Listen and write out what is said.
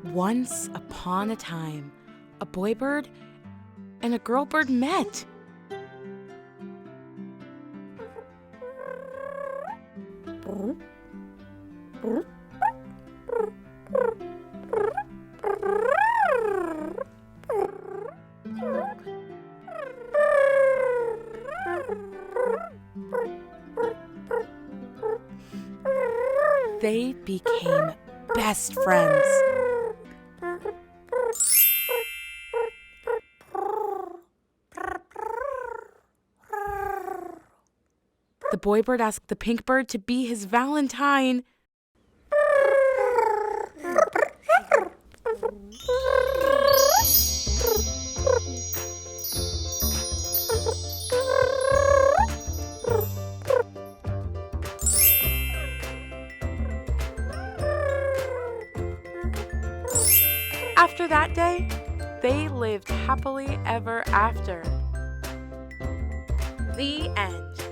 Once upon a time, a boy bird and a girl bird met. They became best friends. The boy bird asked the pink bird to be his Valentine. After that day, they lived happily ever after. The end.